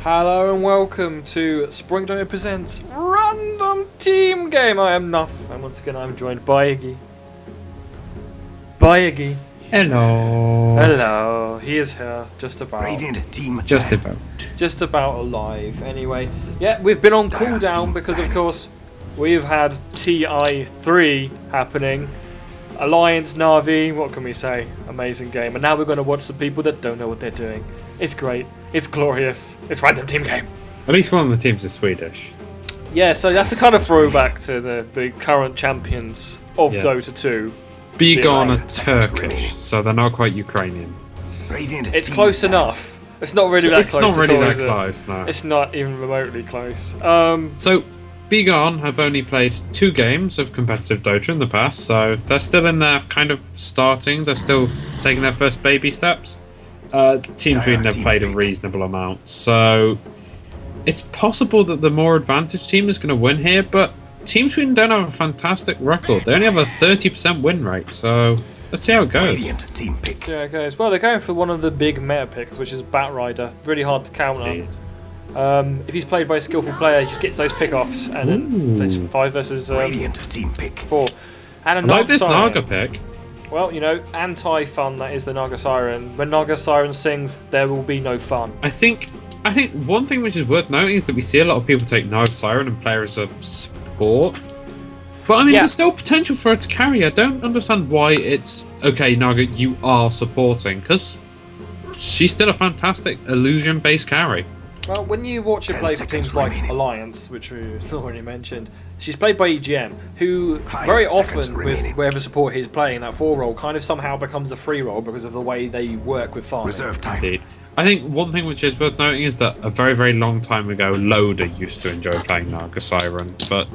Hello and welcome to Sproink presents Random Team Game. I am Nuff, and once again I'm joined by Iggy. Hello. Hello. He is here, just about. Radiant team. Just about. Just about alive. Anyway, yeah, we've been on cooldown because, of course, we've had TI3 happening. Alliance, Na'Vi, what can we say? Amazing game. And now we're going to watch some people that don't know what they're doing. It's great. It's glorious. It's Random Team Game. At least one of the teams is Swedish. Yeah, so that's a kind of throwback to the current champions of Dota 2. beGone are Turkish, so they're not quite Ukrainian. It's close enough. It's not really that close. It's not really at all, that close, no. It's not even remotely close. So, beGone have only played 2 games of competitive Dota in the past, so they're still in their kind of starting. They're still taking their first baby steps. Team Sweden have played a reasonable amount, so it's possible that the more advantaged team is going to win here, but Team Sweden don't have a fantastic record. They only have a 30% win rate, so let's see how it goes. See how it goes. Well, they're going for one of the big meta picks, which is Batrider. Really hard to counter. If he's played by a skillful player, he just gets those pick-offs, and then it's 5 versus 4. And a I like this Siren. Naga pick. Well, you know, anti-fun, that is the Naga Siren. When Naga Siren sings, there will be no fun. I think one thing which is worth noting is that we see a lot of people take Naga Siren and play her as a support. But I mean, there's still potential for her to carry. I don't understand why it's, okay, Naga, you are supporting, because she's still a fantastic illusion-based carry. Well, when you watch her play for teams like Alliance, which we already mentioned, she's played by EGM, who very often, with wherever support he's playing, that 4 role kind of somehow becomes a 3 role because of the way they work with farming. Reserve time. Indeed. I think one thing which is worth noting is that a very, very long time ago, Loader used to enjoy playing Naga Siren, but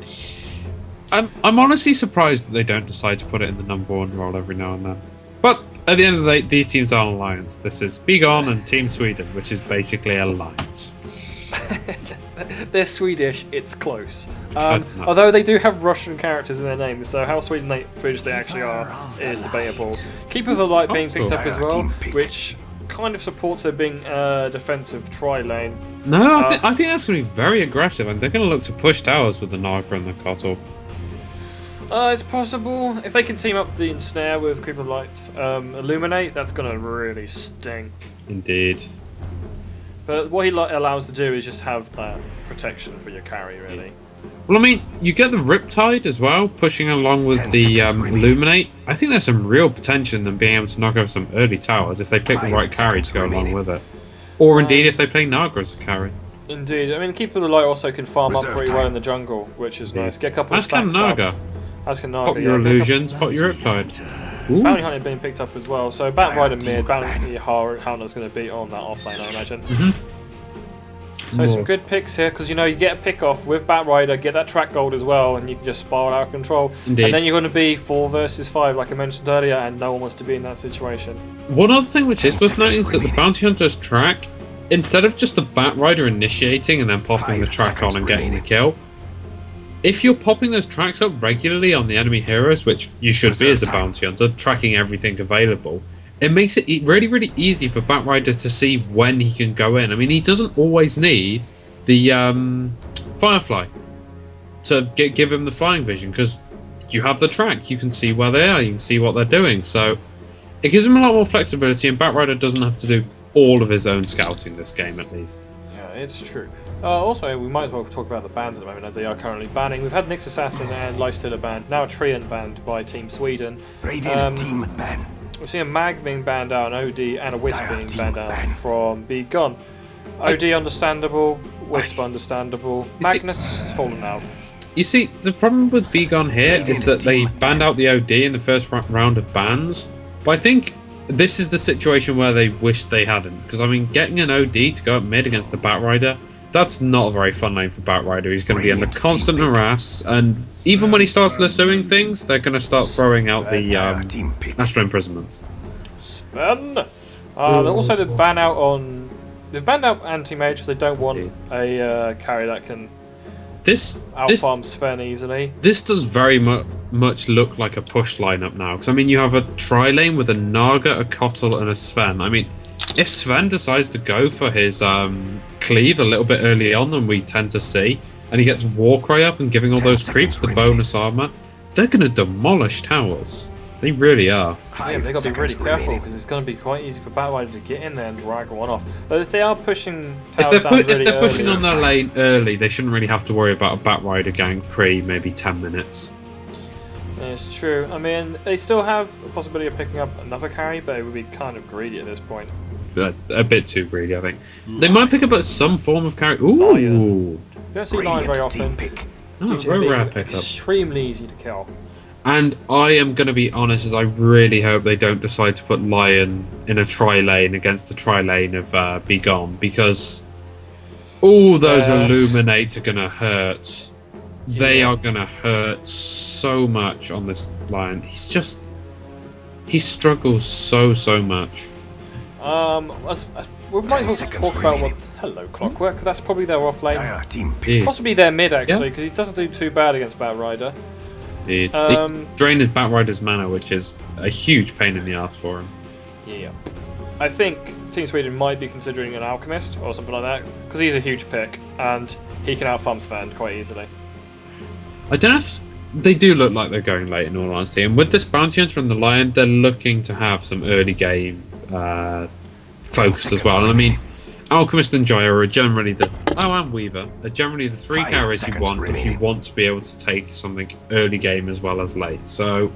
I'm honestly surprised that they don't decide to put it in the #1 role every now and then. But at the end of the day, these teams are an alliance. This is beGone and Team Sweden, which is basically an alliance. They're Swedish, it's close. Although they do have Russian characters in their names, so how Swedish they actually are is debatable. Keeper of the Light being picked up as well, which kind of supports there being a defensive tri-lane. No, I think that's going to be very aggressive, and they're going to look to push towers with the Naga and the Kotal. It's possible. If they can team up the Ensnare with Keeper of the Light's Illuminate, that's going to really sting. Indeed. But what he allows to do is just have that protection for your carry, really. Well, I mean, you get the Riptide as well, pushing along with the Illuminate. I think there's some real potential in them being able to knock over some early towers if they pick the right carry to go along with it. Or indeed if they play Naga as a carry. Indeed. I mean, Keeper of the Light also can farm up pretty well in the jungle, which is nice. Get a couple of stacks Naga. As can Naga. Pop your illusions, pop your Riptide. Bounty Hunter being picked up as well, so Batrider mid, Bounty Hunter's going to beat on that offlane, I imagine. So some good picks here, because you know you get a pick off with Batrider, get that track gold as well, and you can just spiral out of control. Indeed. And then you're going to be 4 versus 5, like I mentioned earlier, and no one wants to be in that situation. One other thing which is worth noting is that the Bounty Hunter's track, instead of just the Batrider initiating and then popping the track on and getting the kill, if you're popping those tracks up regularly on the enemy heroes, which you should be as a Bounty Hunter, tracking everything available, it makes it really, really easy for Batrider to see when he can go in. I mean, he doesn't always need the Firefly to give him the flying vision, because you have the track, you can see where they are, you can see what they're doing. So it gives him a lot more flexibility, and Batrider doesn't have to do all of his own scouting this game, at least. Yeah, it's true. Also, we might as well talk about the bans at the moment, as they are currently banning. We've had Nyx Assassin and Lifestealer banned, now a Treant banned by Team Sweden. Team ban. We're seeing a Mag being banned out, an OD and a Wisp being banned out from beGone. OD understandable, Wisp understandable, Magnus has fallen out. You see, the problem with beGone here is that they banned out the OD in the first round of bans, but I think this is the situation where they wish they hadn't, because I mean, getting an OD to go up mid against the Batrider, that's not a very fun lane for Batrider. He's going to be under constant harass, and even when he starts lassoing things, they're going to start throwing out the Astral Imprisonments. Sven! Also, they've banned out Anti-Mage because they don't want a carry that can out-farm Sven easily. This does very much look like a push lineup now, because I mean, you have a tri-lane with a Naga, a Kotal, and a Sven. I mean, if Sven decides to go for his cleave a little bit early on than we tend to see, and he gets Warcry up and giving all those creeps the bonus armor, they're going to demolish towers. They really are. Yeah, they've got to be really careful because it's going to be quite easy for Batrider to get in there and drag one off. But if they are pushing towers down really if they're pushing early, on their lane early, they shouldn't really have to worry about a Batrider gang pre maybe 10 minutes. it's true. I mean, they still have a possibility of picking up another carry, but it would be kind of greedy at this point. A bit too greedy, I think. They might pick up some form of carry. Ooh! Lion. You don't see Lion very often. Oh, very rare pickup. Extremely easy to kill. And I am going to be honest, as I really hope they don't decide to put Lion in a tri-lane against the tri-lane of beGone, because all those Illuminates are going to hurt. They are going to hurt so much on this Lion. He struggles so much. We might as well talk about what... Hello, Clockwork. That's probably their off lane. Yeah. Possibly their mid, actually, because he doesn't do too bad against Batrider. He's drained his Batrider's mana, which is a huge pain in the ass for him. Yeah. I think Team Sweden might be considering an Alchemist or something like that, because he's a huge pick, and he can out-farm Sven quite easily. I don't know if... They do look like they're going late, in all honesty. And with this Bounty Hunter and the Lion, they're looking to have some early game focus as well. And I mean, Alchemist and Gyre are generally the... Oh, and Weaver are generally the 3 carries you want if you want to be able to take something early game as well as late. So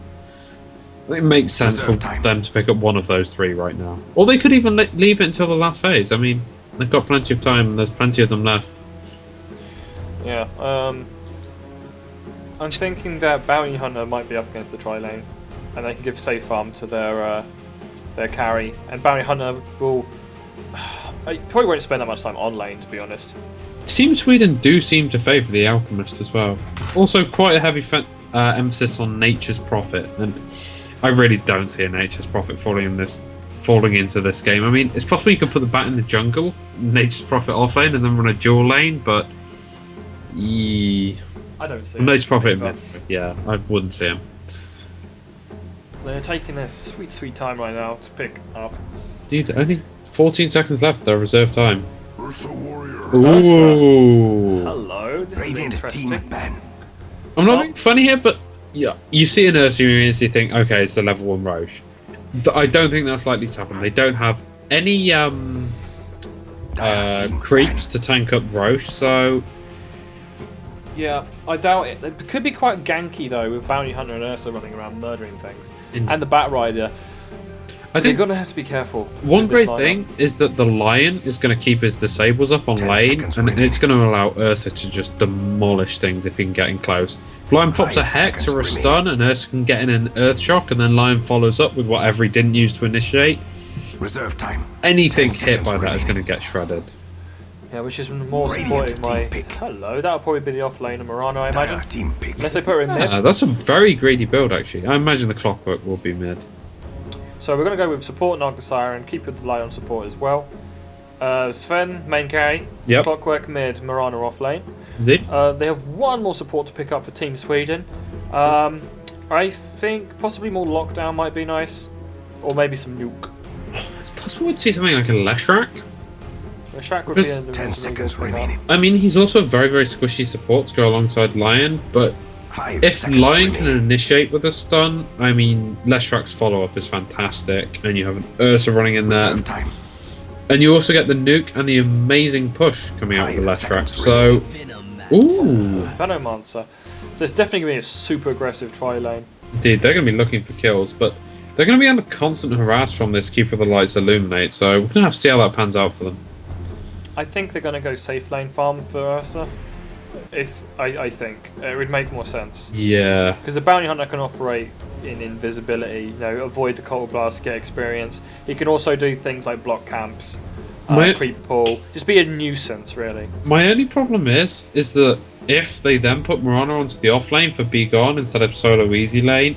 it makes sense for them to pick up one of those 3 right now. Or they could even leave it until the last phase. I mean, they've got plenty of time and there's plenty of them left. Yeah, I'm thinking that Bounty Hunter might be up against the tri-lane, and they can give safe farm to their carry, and Bounty Hunter will... I probably won't spend that much time on lane, to be honest. Team Sweden do seem to favour the Alchemist as well. Also, quite a heavy emphasis on Nature's Prophet, and I really don't see a Nature's Prophet falling into this game. I mean, it's possible you could put the bat in the jungle, Nature's Prophet off lane, and then run a dual lane, but... I don't see Nature's Prophet, yeah, I wouldn't see him. They're taking their sweet time right now to pick up. Dude, only 14 seconds left, their reserve time. Ursa Warrior. Ooh. Hello, this is interesting. I'm not being funny here, but yeah, you see an Ursa, you immediately think, okay, it's a level 1 Roche. I don't think that's likely to happen. They don't have any creeps to tank up Roche, so... Yeah, I doubt it. It could be quite ganky though, with Bounty Hunter and Ursa running around murdering things. And the Batrider. I think they're going to have to be careful. One great thing is that the Lion is going to keep his disables up on lane, and it's going to allow Ursa to just demolish things if he can get in close. Lion pops a Hex or a stun, and Ursa can get in an Earth Shock, and then Lion follows up with whatever he didn't use to initiate. Reserve time. Anything hit by that is going to get shredded. Yeah, which is more supporting my... Hello, that'll probably be the off lane of Murano, I imagine. Unless they put her in mid. That's a very greedy build, actually. I imagine the Clockwork will be mid. So we're going to go with support Nargasire and keep with the light on support as well. Sven, main carry. Yep. Clockwork mid, Murano off lane. Indeed. They have one more support to pick up for Team Sweden. I think possibly more lockdown might be nice. Or maybe some nuke. It's possible we'd see something like a Leshrac. Leshrac would be 10 seconds remaining. I mean, he's also a very, very squishy support to go alongside Lion, but if Lion can initiate with a stun, I mean, Leshrac's follow-up is fantastic, and you have an Ursa running in there. And you also get the nuke and the amazing push coming out of the Leshrac. So, ooh. Venomancer. So it's definitely going to be a super aggressive tri-lane. Indeed, they're going to be looking for kills, but they're going to be under constant harass from this Keeper of the Lights Illuminate, so we're going to have to see how that pans out for them. I think they're going to go safe lane farm for Ursa. I think it would make more sense. Yeah. Because the Bounty Hunter can operate in invisibility, you know, avoid the Cold Blast, get experience. He can also do things like block camps, creep pull, just be a nuisance, really. My only problem is that if they then put Murano onto the off lane for beGone instead of solo easy lane,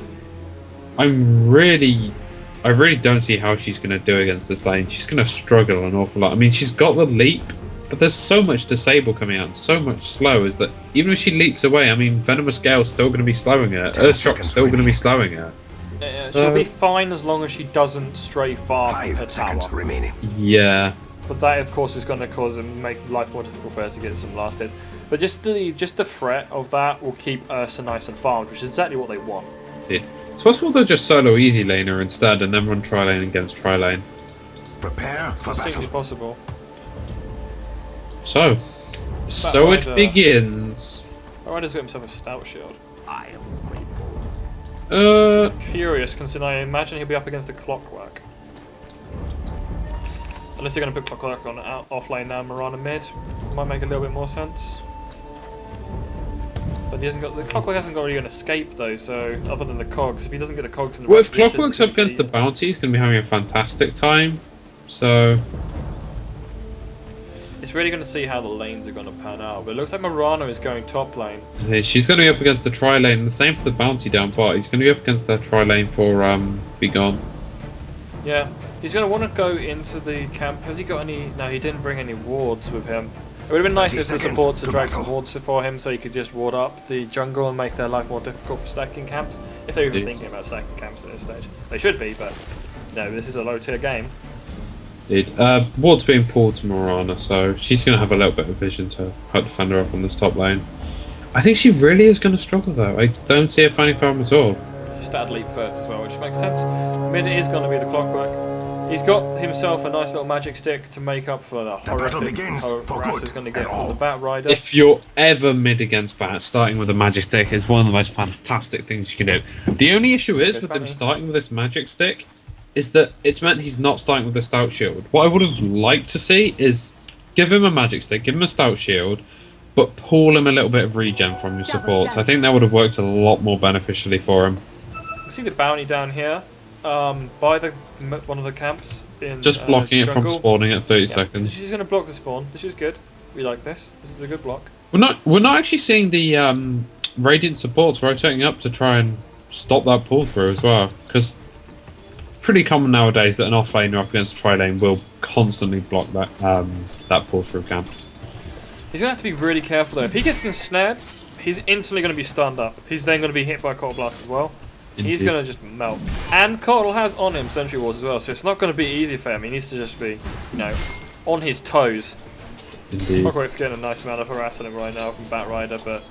I really don't see how she's going to do against this lane. She's going to struggle an awful lot. I mean, she's got the leap, but there's so much disable coming out and so much slow is that even if she leaps away, I mean, Venomous Gale's still going to be slowing her. Earthshock's still going to be slowing her. She'll be fine as long as she doesn't stray far from her 5 seconds tower. remaining. Yeah. But that, of course, is going to cause and make life more difficult for her to get some last hits. But just the threat of that will keep Ursa nice and farmed, which is exactly what they want. It's possible they'll just solo easy laner instead and then run tri lane against tri lane. Prepare for Distinctly battle. possible. So it Rider. begins. Rider's got himself a stout shield. I am grateful. Curious, considering I imagine he'll be up against the clockwork. Unless they're going to put clockwork on offlane now, Mirana mid. Might make a little bit more sense. But he hasn't got the clockwork hasn't got really an escape though. So other than the cogs, if he doesn't get the cogs in the Well, right if position, Clockwork's up against the bounty, he's going to be having a fantastic time. So it's really going to see how the lanes are going to pan out. But it looks like Mirana is going top lane. she's going to be up against the tri lane. The same for the bounty down bot. He's going to be up against the tri lane for beGone. Yeah, he's going to want to go into the camp. Has he got any? No, he didn't bring any wards with him. It would have been nice 30 if the seconds supports to had dragged some battle. wards for him so he could just ward up the jungle and make their life more difficult for stacking camps. If they're even Indeed. thinking about stacking camps at this stage. They should be, but no, this is a low tier game. Indeed. Ward's being pulled to Mirana, so she's going to have a little bit of vision to help defend her up on this top lane. I think she really is going to struggle though. I don't see her finding problem at all. Just add leap first as well, which makes sense. Mid is going to be the clockwork. He's got himself a nice little magic stick to make up for the battle horrific begins for harass good he's going to and get from all. the Bat Rider. If you're ever mid against bat, starting with a magic stick is one of the most fantastic things you can do. The only issue is Good with him funny. starting with this magic stick is that it's meant he's not starting with a stout shield. What I would have liked to see is give him a magic stick, give him a stout shield, but pull him a little bit of regen from your supports. I think that would have worked a lot more beneficially for him. You see the bounty down here by the one of the camps in Just blocking it from jungle. spawning at 30 Yeah. seconds. She's going to block the spawn. This is good. We like this. This is a good block. We're not actually seeing the Radiant supports rotating up to try and stop that pull through as well, because pretty common nowadays that an offlaner up against a tri lane will constantly block that that pull through camp. He's going to have to be really careful though. If he gets ensnared, he's instantly going to be stunned up. He's then going to be hit by a Coral Blast as well. He's Indeed. going to just melt. And Coral has on him Sentry Wards as well, so it's not going to be easy for him. He needs to just be, you know, on his toes. Indeed. Clockwork's getting a nice amount of harass on him right now from Bat Rider, but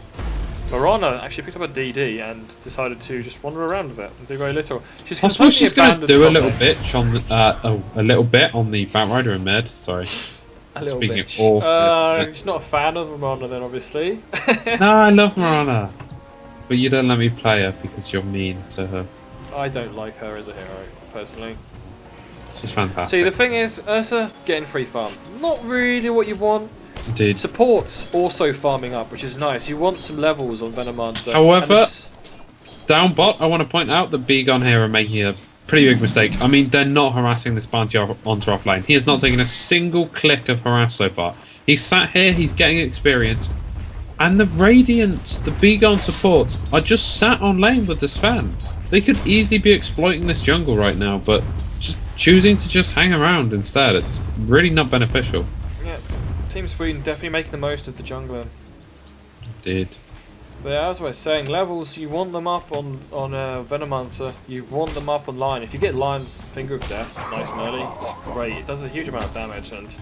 Mirana actually picked up a DD and decided to just wander around with it and do very little. She's Possible she's going to do a little bit. bitch on the, a little bit on the Bat Rider in mid. Sorry. A little Speaking bitch. of awful. She's not a fan of Mirana then, obviously. No, I love Mirana, but you don't let me play her because you're mean to her. I don't like her as a hero, personally. She's fantastic. See, the thing is, Ursa getting free farm. Not really what you want. Indeed. Support's also farming up, which is nice. You want some levels on Venomancer. However- And this- Down bot, I want to point out that beGone here are making a pretty big mistake. I mean, they're not harassing this bounty onto offlane. He has not taken a single click of harass so far. He's sat here, he's getting experience, and the Radiant, the beGone supports, are just sat on lane with the Sven. They could easily be exploiting this jungle right now, but just choosing to just hang around instead. It's really not beneficial. yeah, Team Sweden definitely making the most of the jungler. Indeed. But as I was saying, levels, you want them up on Venomancer, you want them up on line. If you get Lion's Finger of Death nice and early, it's great. It does a huge amount of damage, and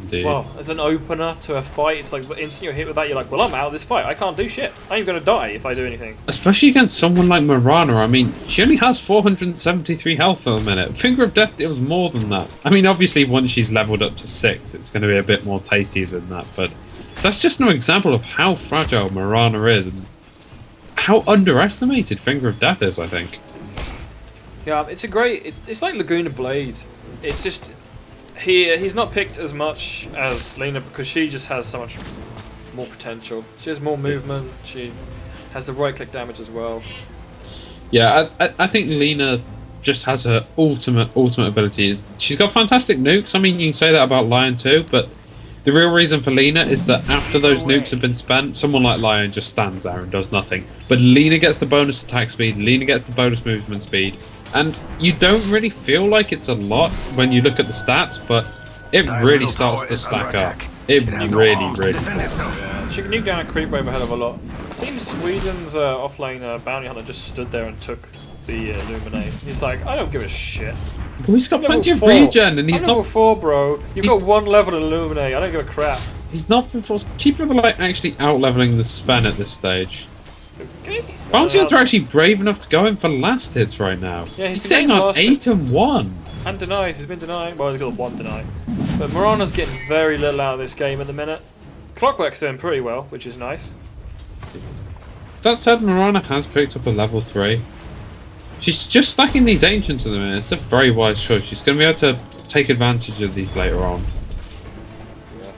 Indeed. well, as an opener to a fight, it's like the instant you're hit with that, you're like, well, I'm out of this fight. I can't do shit. I'm going to die if I do anything. Especially against someone like Mirana. I mean, she only has 473 health for a minute. Finger of Death deals more than that. I mean, obviously, once she's leveled up to 6, it's going to be a bit more tasty than that, but that's just an example of how fragile Mirana is and how underestimated Finger of Death is, I think. Yeah, it's a great. It's like Laguna Blade. It's just he's not picked as much as Lena because she just has so much more potential. She has more movement. She has the right click damage as well. Yeah, I think Lena just has her ultimate ability. She's got fantastic nukes. I mean, you can say that about Lion too, but the real reason for Lena is that after those nukes have been spent, someone like Lion just stands there and does nothing. But Lena gets the bonus attack speed, Lena gets the bonus movement speed, and you don't really feel like it's a lot when you look at the stats, but it Dire's really middle starts tower to is under stack up. attack. It has no really arms to defend itself. She can nuke down a creep wave a hell of a lot. Seems Sweden's offlane bounty hunter just stood there and took the Illuminate. He's like, I don't give a shit. Well, he's got I'm plenty of level 4. regen, and he's I'm level not. 4, bro. You've got 1 level in Illuminate. I don't give a crap. He's not been forced. Keep it like actually out leveling the Sven at this stage. Okay. Bounty Hunter are actually brave enough to go in for last hits right now. Yeah, he's sitting on 8 and 1. And denies. He's been denying. Well, he's got 1 deny. But Mirana's getting very little out of this game at the minute. Clockwork's doing pretty well, which is nice. That said, Mirana has picked up a level 3. She's just stacking these Ancients at the minute. It's a very wise choice. She's going to be able to take advantage of these later on. Yeah.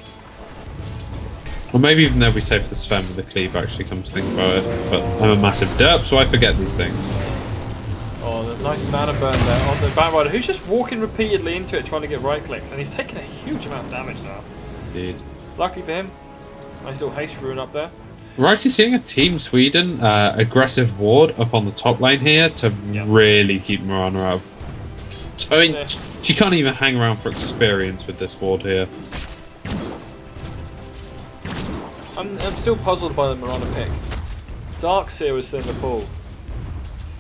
Or maybe even they'll be safe for the Sven with the cleave, actually, come to think about it. But I'm a massive derp, so I forget these things. Oh, there's a nice mana burn there on the Batrider, who's just walking repeatedly into it trying to get right clicks. And he's taking a huge amount of damage now. Indeed. Lucky for him. Nice little haste rune up there. We're actually seeing a Team Sweden aggressive ward up on the top lane here to really keep Mirana out of... I mean, she can't even hang around for experience with this ward here. I'm still puzzled by the Mirana pick. Darkseer was still in the pool.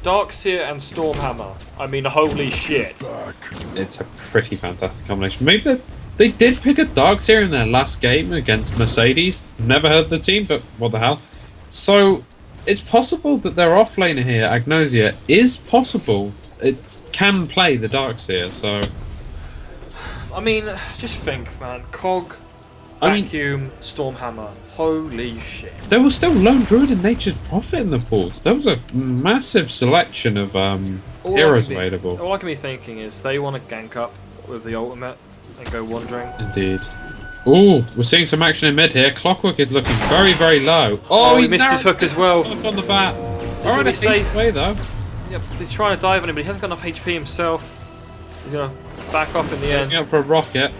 Darkseer and Stormhammer. I mean, holy shit. It's a pretty fantastic combination. Maybe they did pick a Darkseer in their last game against Mercedes. Never heard of the team, but what the hell. So, it's possible that their offlaner here, Agnosia, is possible. It can play the Darkseer, so... I mean, just think, man. Cog, Vacuum, Stormhammer. Holy shit. There was still Lone Druid and Nature's Prophet in the pools. There was a massive selection of heroes available. All I can be thinking is they want to gank up with the ultimate and go wandering. Indeed. Ooh, we're seeing some action in mid here. Clockwork is looking very, very low. Oh, he missed his hook as well. Up on the bat. Alright, he's safe away though. Yep, he's trying to dive on him, but he hasn't got enough HP himself. He's going to back off in the end. Up for a rocket.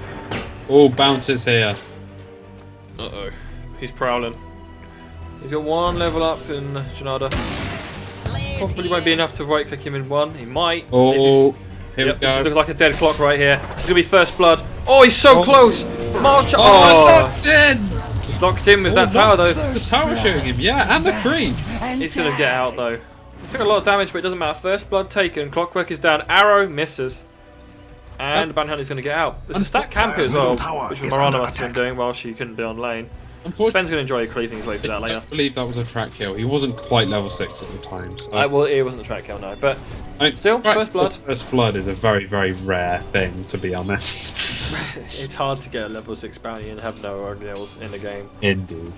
Oh, bounces here. Uh-oh. He's prowling. He's got 1 level up in Janada. Probably won't be enough to right click him in 1. He might. Oh, here we go. This looks like a dead clock right here. This is going to be first blood. Oh, he's so close! March! Locked in! He's locked in with that tower though. The tower shooting him, yeah, and the creeps. He's going to get out though. Took a lot of damage, but it doesn't matter. First blood taken. Clockwork is down. Arrow misses. And the Bounty Hunter's going to get out. There's a stack camper as well, which Mirana must have been doing while she couldn't be on lane. Sven's going to enjoy cleaving his way through that later. I believe that was a track kill. He wasn't quite level 6 at the time. So. Well, it wasn't a track kill, no. But still, first blood. First blood is a very, very rare thing, to be honest. It's hard to get a level 6 bounty and have no ordeals in the game. Indeed.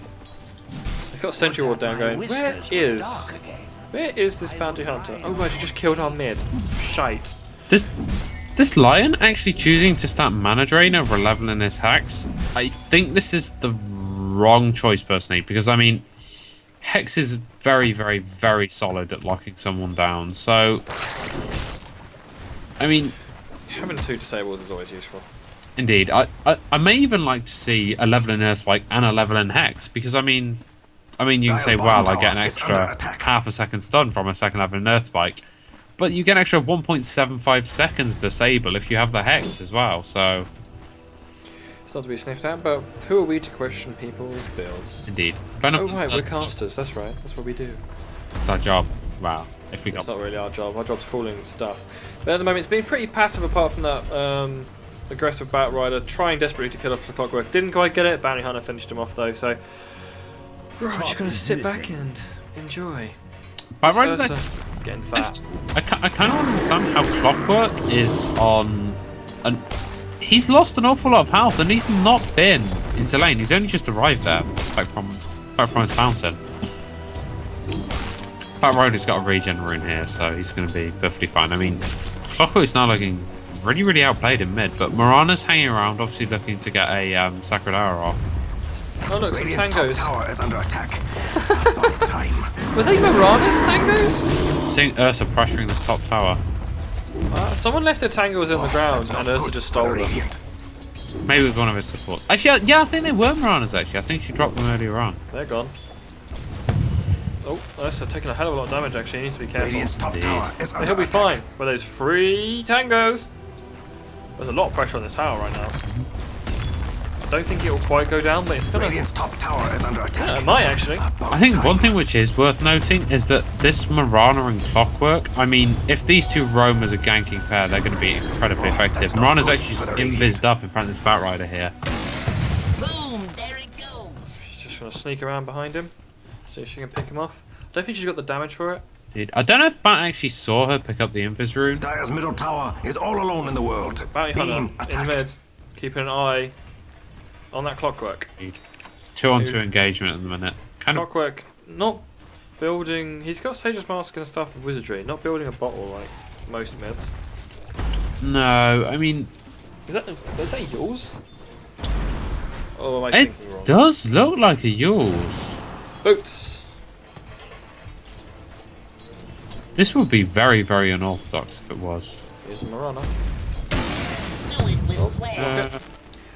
They've got Sentry Ward down going, where is this Bounty Hunter? Oh, right, he just killed our mid. Shite. This Lion actually choosing to start Mana Drain over leveling his hacks, I think this is the wrong choice personally, because I mean, Hex is very, very, very solid at locking someone down, so I mean, having 2 disables is always useful. Indeed. I may even like to see a leveling Earthspike and a leveling Hex, because I mean you can say, well, I get an extra half a second stun from a second leveling Earthspike, but you get an extra 1.75 seconds disable if you have the Hex as well, so... It's not to be sniffed at, but who are we to question people's builds? Indeed. Oh right, we're casters, that's right, that's what we do. It's our job. Wow. If we It's not really our job's calling stuff. But at the moment it's been pretty passive apart from that aggressive Batrider trying desperately to kill off the Clockwork. Didn't quite get it, Bounty Hunter finished him off though, so... We're just going to sit back and enjoy. Getting fat. I kind of understand how Clockwork is on... He's lost an awful lot of health and he's not been into lane. He's only just arrived there, back from his fountain. Batrider's got a regen rune here, so he's going to be perfectly fine. I mean, Clockwork's now looking really, really outplayed in mid, but Mirana's hanging around, obviously looking to get a Sacred Arrow off. Oh look, some Radiant's tangos. top tower is under attack. About time. Were they Mirana's tangos? Seeing Ursa pressuring this top tower. Someone left their tangos on the ground and Ursa just stole them. Maybe with one of his supports. Actually, yeah, I think they were Mirana's actually. I think she dropped them earlier on. They're gone. Oh, Ursa taking a hell of a lot of damage actually. He needs to be careful. Radiant's top tower is But under he'll be attack. fine with those 3 tangos. There's a lot of pressure on this tower right now. don't think it will quite go down, but it's gonna. Radiant's top tower is under attack. Yeah, it might actually. I think one thing which is worth noting is that this Mirana and Clockwork, I mean, if these two roam as a ganking pair, they're going to be incredibly effective. Mirana's actually invised up in front of this Batrider here. Boom! There it goes. She's just gonna sneak around behind him, see if she can pick him off. I don't think she's got the damage for it. Dude, I don't know if Bat actually saw her pick up the Invis rune. Dire's middle tower is all alone in the world. Bounty Being Hunter in attacked. mid, keeping an eye on that Clockwork. 2-on-2 engagement at the minute. Kind of. Clockwork not building. He's got Sage's Mask and stuff with Wizardry, not building a bottle like most mids. No, I mean, Is that yours? Oh, am I it thinking wrong? does look like a yours. Boots. This would be very, very unorthodox if it was. Here's a Mirana. Do it with flair.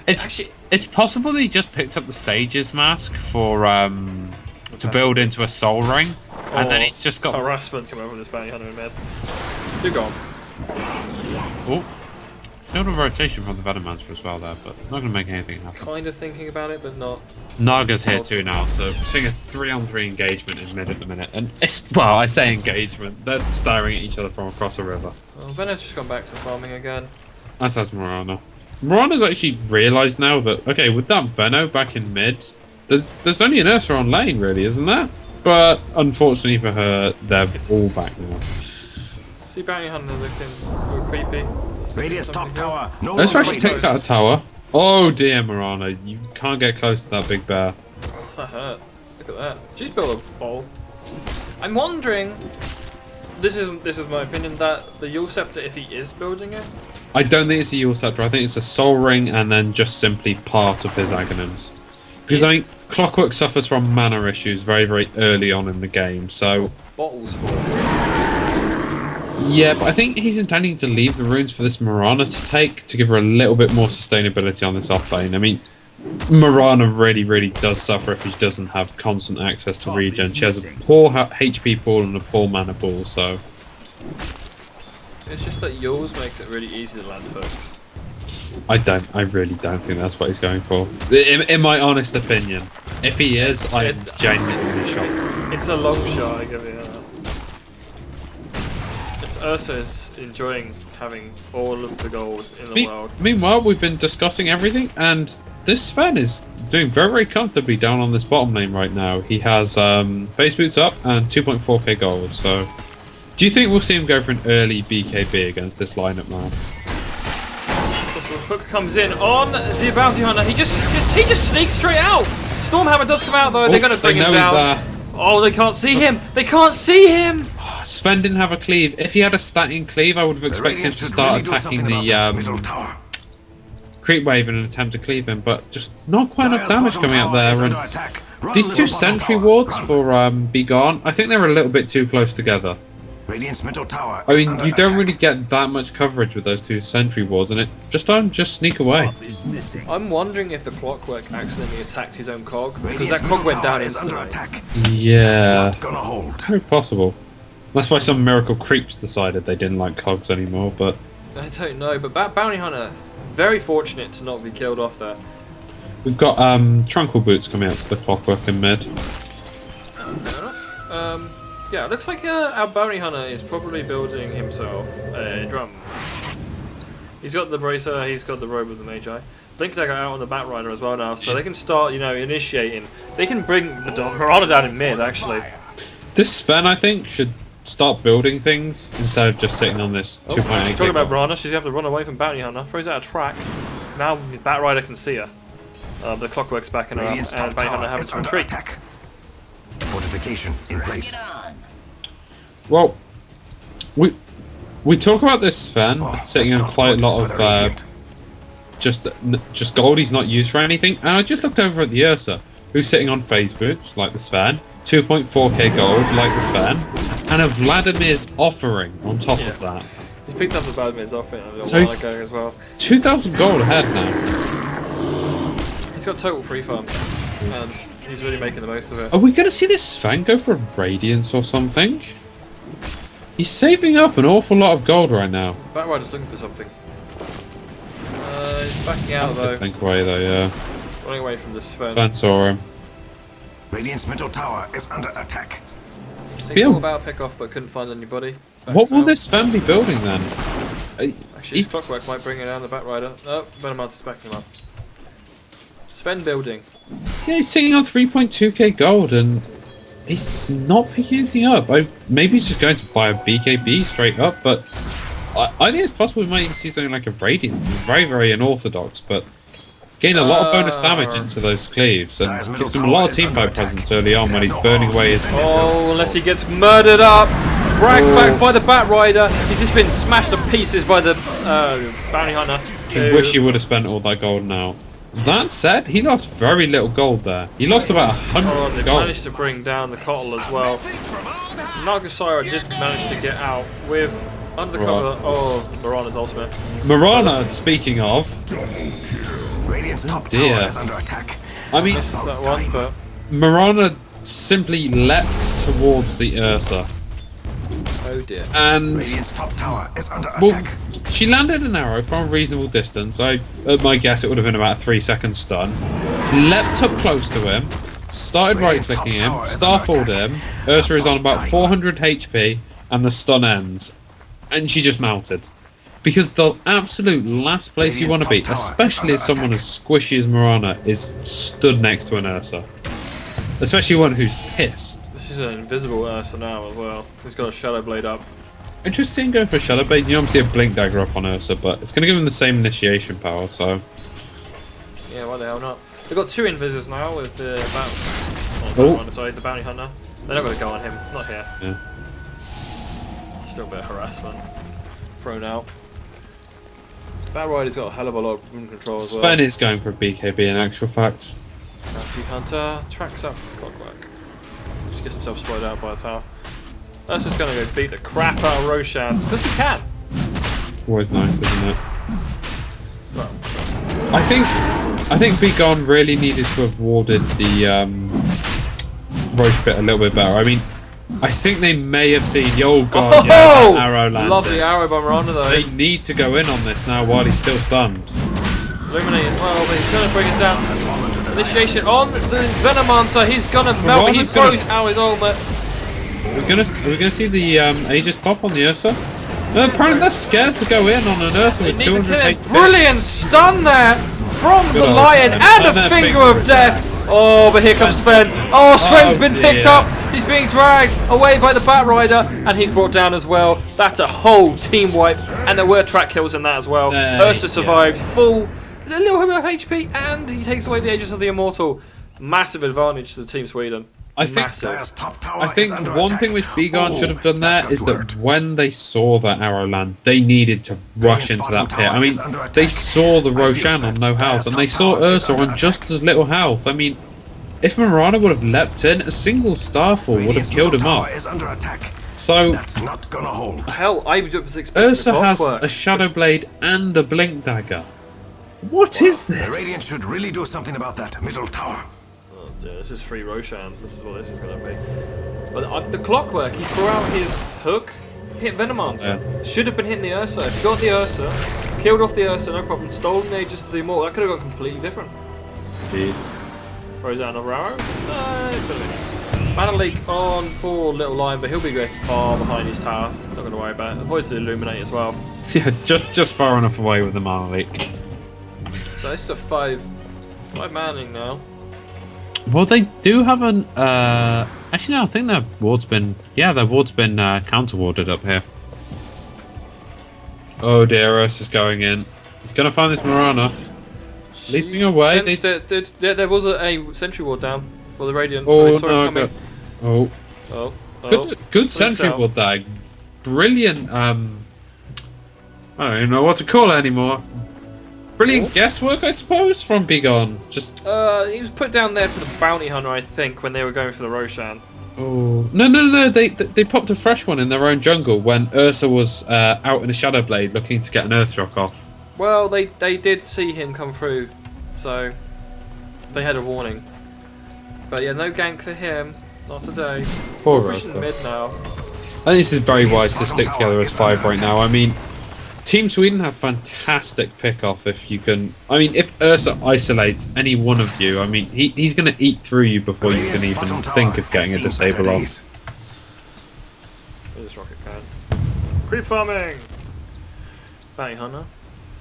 Okay. It's possible that he just picked up the Sage's Mask for to build into a Soul Ring, and then he's just got harassment coming over this Bounty Hunter in mid. You're gone. Oh, still a rotation from the Venomancer as well there, but not gonna make anything happen. Kind of thinking about it, but not. Naga's here too now, so we're seeing a 3-on-3 engagement in mid at the minute, and it's, well, I say engagement, they're staring at each other from across a river. Well, Bennett's just gone back to farming again. As has Mirana. Mirana's actually realised now that, okay, with that Veno back in mid, there's only an Ursa on lane, really, isn't there? But unfortunately for her, they're all back now. See Bounty Hunter looking a little creepy. Radiant's top tower. No Ursa longer actually takes out a waits. tower. Oh dear, Mirana, you can't get close to that big bear. That hurt. Look at that. She's built a ball. I'm wondering. This is my opinion that the Yule Scepter, if he is building it, I don't think it's a Yule Scepter, I think it's a Soul Ring and then just simply part of his Aghanims. Because I think Clockwork suffers from mana issues very, very early on in the game, so... bottles for it. Yeah, but I think he's intending to leave the runes for this Mirana to take, to give her a little bit more sustainability on this off-lane. I mean, Mirana really, really does suffer if she doesn't have constant access to regen. She has a poor HP pool and a poor mana pool, so... It's just that Yule's makes it really easy to land hooks. I really don't think that's what he's going for. In my honest opinion. If he is, I am genuinely shocked. It's a long shot, I give you that. It's Ursa's enjoying having all of the gold in the world. Meanwhile, we've been discussing everything, and this Sven is doing very, very comfortably down on this bottom lane right now. He has face boots up and 2.4k gold, so... Do you think we'll see him go for an early BKB against this lineup now? Hook comes in on the Bounty Hunter. He just sneaks straight out. Stormhammer does come out though. They're going to bring him down. Oh, they can't see him. They can't see him. Sven didn't have a cleave. If he had a stating cleave, I would have expected him to start attacking Middle tower. creep wave in an attempt to cleave him, but just not quite enough damage Dire's coming out bottom tower is there. under And attack. Run these to two the bottom sentry tower. wards Run. for beGone, I think they're a little bit too close together. Radiant's middle tower. I is mean, under you don't attack. really get that much coverage with those two sentry wards, and it just sneak away. I'm wondering if the Clockwork accidentally attacked his own cog because Radiant's that cog middle went down tower is under instantly. attack. Yeah, Not gonna hold. very possible. That's why some miracle creeps decided they didn't like cogs anymore, but I don't know, but that Bounty Hunter, very fortunate to not be killed off there. we've got Tranquil Boots coming out to the Clockwork in mid. Fair enough. Yeah, it looks like our Bounty Hunter is probably building himself a drum. He's got the Bracer, he's got the Robe of the Magi. Blink Dagger out on the Batrider as well now, so they can start, initiating. They can bring the Mirana down in mid, actually. This Sven, I think, should start building things instead of just sitting on this 2.8. Talking about Mirana, she's going to have to run away from Bounty Hunter, throws out a track. Now the Batrider can see her. The Clockwork's backing her up, Radiant's and top Bounty Hunter tower having is to under retreat. attack. Fortification in place. Get on. Well, we talk about this Sven Oh, sitting that's on not quite a good lot for of the Radiant. just gold he's not used for anything, and I just looked over at the Ursa, who's sitting on phase boots like the Sven, 2.4k gold like the Sven, and a Vladimir's offering on top of that. He picked up the Vladimir's off it a little So while ago as well. 2,000 gold ahead now. He's got total free farm, and he's really making the most of it. Are we going to see this Sven go for a Radiance or something? He's saving up an awful lot of gold right now. Batrider's looking for something. He's backing I out have to though. think away though, yeah. Running away from the Sven. Sven saw him. Radiant's middle tower is under attack. He thought about pick off but couldn't find anybody. What will this Sven be building then? Actually, his clockwork might bring it down the back rider. Oh, Venomant's backing him up. Sven building. Yeah, he's sitting on 3.2k gold and he's not picking anything up. Maybe he's just going to buy a BKB straight up, but I think it's possible we might even see something like a Radiant. It's very, very unorthodox, but gain a lot of bonus damage into those cleaves and gives him a lot of teamfight presence early on when he's burning away his... Oh, unless he gets murdered up! Dragged back by the Bat Rider. He's just been smashed to pieces by the Bounty Hunter. I wish he would have spent all that gold now. That said, he lost very little gold there. He lost about 100 they gold. managed to bring down the Kotl as well. Nagasira did manage to get out with undercover... Right. Oh, Mirana's ultimate. Mirana, speaking of... Radiant's top dear. tower is under attack. I mean, Missed that one, but... Mirana simply leapt towards the Ursa. Oh dear. And... Radiant's top tower is under well, attack. she landed an arrow from a reasonable distance. At my guess, it would have been about a 3-second stun. Leapt up close to him, started right-clicking him, starfalled him. Ursa is on about 400 HP, and the stun ends. And she just melted. Because the absolute last place you want to be, especially as someone as squishy as Mirana, is stood next to an Ursa. Especially one who's pissed. She's an invisible Ursa now as well. He's got a Shadow Blade up. Interesting going for a Shadow Blade. You obviously have Blink Dagger up on Ursa, but it's going to give him the same initiation power, so... Yeah, why the hell not? They've got 2 invises now with the the Bounty Hunter. They're not going to go on him. Not here. Yeah. Still a bit of harassment. Thrown out. Bat Rider's got a hell of a lot of room control as well. Sven is going for a BKB in actual fact. Bounty Hunter tracks up Clockwork. Just gets himself spoiled out by a tower. That's just going to go beat the crap out of Roshan. Because he can. Always nice, isn't it? Well, I think beGone really needed to have warded the Roche bit a little bit better. I mean, I think they may have seen, oh god, yeah, that arrow landed. Love the arrow by Miranda though. They need to go in on this now while he's still stunned. Illuminate as well, but he's going to bring it down. Initiation on the Venomancer. He's going to melt. He throws out his ultimate. Are we gonna see the Aegis pop on the Ursa? No, apparently they're scared to go in on an Ursa with 200 HP. Brilliant stun there from the Lion and a Finger of Death. Oh, but here comes Sven. Oh, Sven's been picked up. He's being dragged away by the Bat Rider, and he's brought down as well. That's a whole team wipe, and there were track kills in that as well. Ursa survives full, a little bit of HP, and he takes away the Aegis of the Immortal. Massive advantage to the Team Sweden. I think one thing which beGone should have done there is that when they saw that arrow land, they needed to rush into that pit. I mean, they saw the Roshan on no health, and they saw Ursa on just as little health. I mean, if Mirana would have leapt in, a single Starfall would have killed him off. So, that's not gonna hold. Hell, I was expecting Ursa has a Shadow Blade and a Blink Dagger. What is this? The Radiant should really do something about that middle tower. Oh dear, this is free Roshan. This is what this is going to be. But the Clockwork, he threw out his hook, hit Venomancer. Yeah. Should have been hitting the Ursa. If he got the Ursa, killed off the Ursa, no problem. Stolen the Aegis of the Immortal. That could have gone completely different. Indeed. Throws out another arrow. No, Mana Leak on poor little Lion, but he'll be going far behind his tower. Not going to worry about it. Avoids the Illuminate as well. Yeah, just far enough away with the Mana Leak. So it's a 5 manning now. Well, they do have an. Actually, no, I think their ward's been. Yeah, their ward's been counter-warded up here. Oh dear, Ursa's going in. He's going to find this Mirana. Leaping away. There was a sentry ward down for the Radiant. Oh, so they saw no, oh. Good sentry ward there. Brilliant. I don't even know what to call it anymore. Brilliant guesswork, I suppose, from beGone. Just he was put down there for the Bounty Hunter, I think, when they were going for the Roshan. Oh no! They popped a fresh one in their own jungle when Ursa was out in a Shadow Blade looking to get an Earthshock off. Well, they did see him come through, so they had a warning. But yeah, no gank for him, not today. Poor Pushing Ursa. mid now. I think this is very wise to stick together as 5 right now. I mean, Team Sweden have fantastic pick-off if you can... I mean, if Ursa isolates any one of you, I mean, he's going to eat through you before you can even think of getting a disable off. Here's rocket can. Creep farming! Bounty hunter.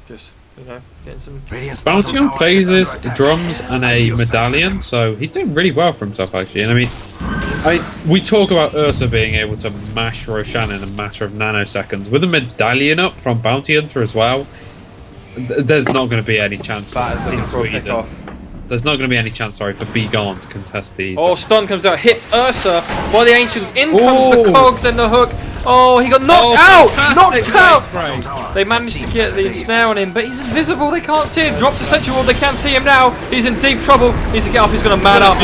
Just, you know, getting some... Bounty on phases, drums, and a medallion, so he's doing really well for himself, actually. And I mean, we talk about Ursa being able to mash Roshan in a matter of nanoseconds. With a medallion up from Bounty Hunter as well, there's not going to be any chance for There's not going to be any chance, sorry, for beGone to contest these. Oh, stun comes out, hits Ursa by the Ancients. In comes the cogs and the hook. Oh, he got knocked out! Knocked out! They managed to get the snare on him, but he's invisible. They can't see him. Drops the sentry wall. They can't see him now. He's in deep trouble. Needs to get up. He's going to man up.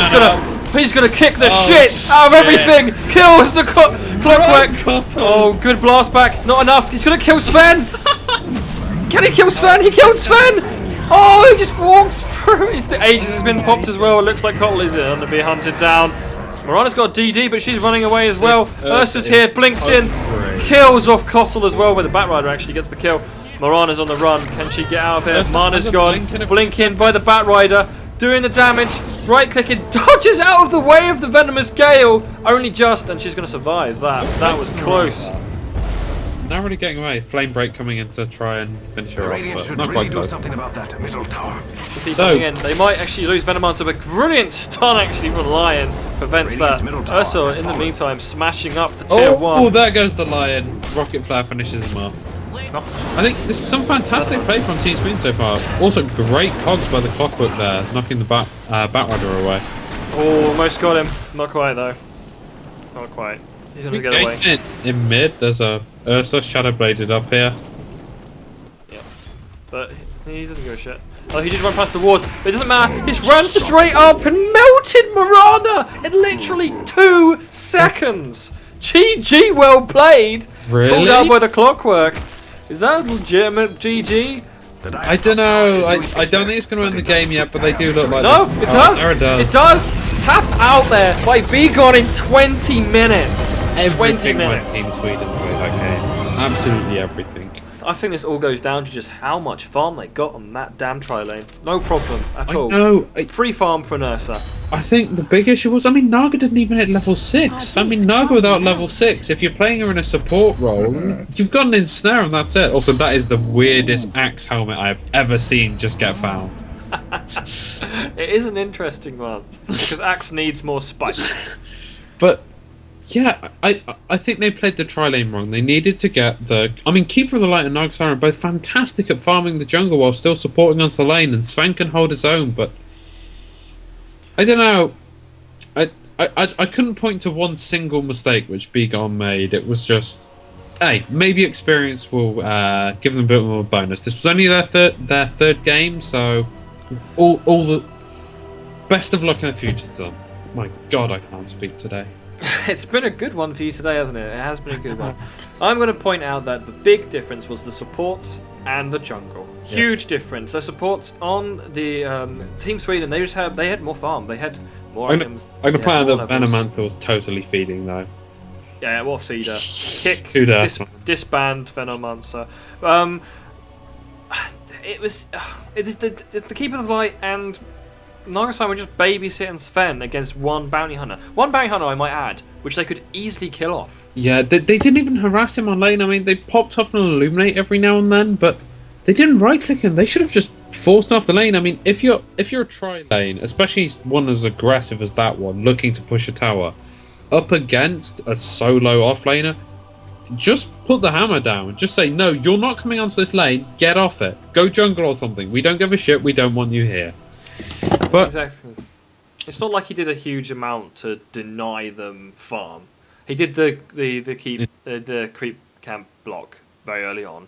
He's gonna kick the shit out of everything. Kills the clockwork. Oh, good blast back. Not enough. He's gonna kill Sven. Can he kill Sven? He killed Sven. Oh, he just walks through. The Aegis has been popped as well. It looks like Kotl is going to be hunted down. Morana's got DD, but she's running away as well. Ursa's here, blinks in, kills off Kotl as well, where the Batrider actually gets the kill. Morana's on the run. Can she get out of here? Mana's gone. Blink in by the Batrider. Doing the damage, right clicking, dodges out of the way of the venomous gale, only just, and she's going to survive that. That was close. Narrowly getting away. Flame break coming in to try and finish her off, but not quite close. Something about that middle tower. Keep coming in. They might actually lose Venomancer, but brilliant stun actually from Lion prevents that. Ursa, in the meantime, smashing up the tier 1. Oh, there goes the Lion. Rocket Flare finishes him off. I think this is some fantastic play from Team Sweden so far. Also, great cogs by the Clockwork there, knocking the Batrider away. Oh, almost got him. Not quite though. Not quite. He's gonna get away. In mid, there's a Ursa Shadow Bladed up here. Yeah, but he doesn't give a shit. Oh, he just ran past the ward, but it doesn't matter. He's ran straight up and melted Morana in literally 2 seconds. GG, well played. Really? Pulled out by the Clockwork. Is that a legitimate GG? I don't know. I don't think it's going to win the game yet, but they do look like No, it does. There it does. It does. Tap out there by beGone in 20 minutes. Everything 20 went minutes. Team Sweden to win that game. Absolutely everything. I think this all goes down to just how much farm they got on that damn tri-lane. No problem at all. No, Free farm for Ursa. I think the big issue was, I mean, Naga didn't even hit level 6. I mean, Naga without level 6, if you're playing her in a support role, you've got an ensnare and that's it. Also, that is the weirdest Axe helmet I've ever seen just get found. It is an interesting one, because Axe needs more spike. But, yeah, I think they played the tri-lane wrong. They needed to get the... I mean, Keeper of the Light and Naga are both fantastic at farming the jungle while still supporting us the lane, and Sven can hold his own, but... I don't know. I couldn't point to one single mistake which beGone made. It was just, hey, maybe experience will give them a bit more of a bonus. This was only their third game, so all the best of luck in the future to them. My God, I can't speak today. It's been a good one for you today, hasn't it? It has been a good one. I'm going to point out that the big difference was the supports and the jungle. Huge difference. The supports on the Team Sweden, they had more farm. They had more items. I'm going to point out that Venomancer was totally feeding though. Yeah, what feeder? Kicked, disband Venomancer. It was the Keeper of the Light and Nagasai were just babysitting Sven against one bounty hunter. One bounty hunter, I might add, which they could easily kill off. Yeah, they didn't even harass him on lane. I mean, they popped off an illuminate every now and then, but they didn't right-click him. They should have just forced him off the lane. I mean, if you're a tri-lane, especially one as aggressive as that one, looking to push a tower, up against a solo offlaner, just put the hammer down. Just say, no, you're not coming onto this lane. Get off it. Go jungle or something. We don't give a shit. We don't want you here. But exactly. It's not like he did a huge amount to deny them farm. He did the creep camp block very early on,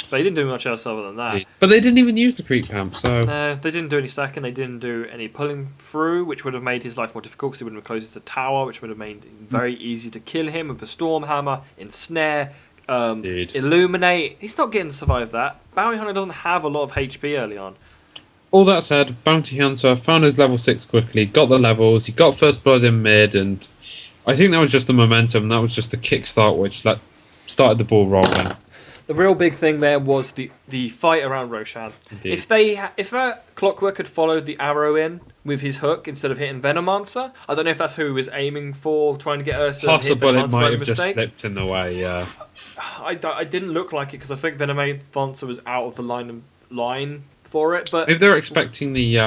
but he didn't do much else other than that. But they didn't even use the creep camp, so no, they didn't do any stacking. They didn't do any pulling through, which would have made his life more difficult because he would have been closer to tower, which would have made it very easy to kill him with the storm hammer, ensnare, illuminate. He's not getting to survive that. Bounty Hunter doesn't have a lot of HP early on. All that said, Bounty Hunter found his level 6 quickly, got the levels, he got first blood in mid, and I think that was just the momentum, that was just the kickstart which started the ball rolling. The real big thing there was the fight around Roshan. Indeed. If Clockwork had followed the arrow in with his hook instead of hitting Venomancer, I don't know if that's who he was aiming for, trying to get Ursa. Possible and it hit might Venomancer have by just mistake. slipped in the way, yeah. I didn't look like it because I think Venomancer was out of the line for it, but Maybe they were expecting the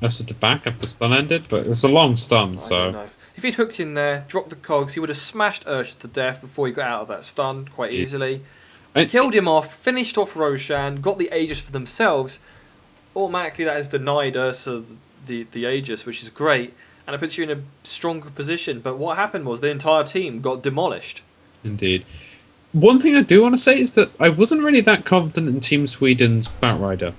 Ursa to back after the stun ended, but it was a long stun, I don't so... know. If he'd hooked in there, dropped the cogs, he would have smashed Ursa to death before he got out of that stun quite easily. Killed him off, finished off Roshan, got the Aegis for themselves. Automatically that has denied Ursa the Aegis, which is great, and it puts you in a stronger position. But what happened was the entire team got demolished. Indeed. One thing I do want to say is that I wasn't really that confident in Team Sweden's Batrider.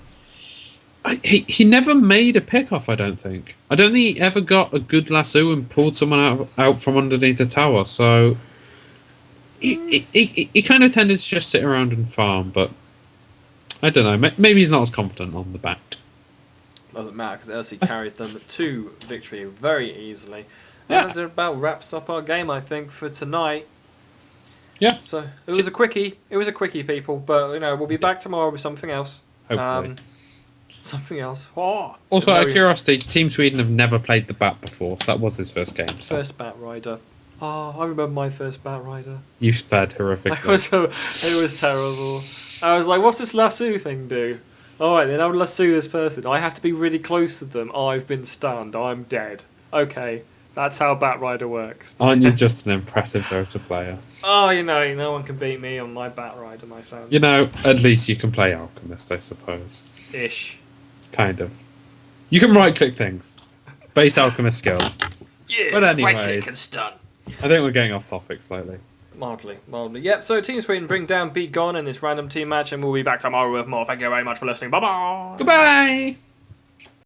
He never made a pick-off, I don't think. I don't think he ever got a good lasso and pulled someone out from underneath the tower, so... He kind of tended to just sit around and farm, but I don't know. Maybe he's not as confident on the bat. Doesn't matter because Ursa carried them to victory very easily. Yeah. And that about wraps up our game, I think, for tonight. Yeah. So it was a quickie. It was a quickie, people. But we'll be back tomorrow with something else. Hopefully. Something else. Oh, Also, out of curiosity, Team Sweden have never played the bat before, so that was his first game. So. First Batrider. Oh, I remember my first Batrider. You fared horrifically. It was terrible. I was like, what's this lasso thing do? Alright, then I'll lasso this person. I have to be really close to them. I've been stunned. I'm dead. Okay, that's how Batrider works. Aren't you just an impressive Dota player? Oh, no one can beat me on my Batrider, my friend. You know, at least you can play Alchemist, I suppose. Ish. Kind of. You can right-click things. Base Alchemist skills. Yeah, But anyways. right click and stun. I think we're getting off topic slightly. Mildly. Yep, so Team Sweden bring down beGone in this random team match, and we'll be back tomorrow with more. Thank you very much for listening. Bye-bye! Goodbye!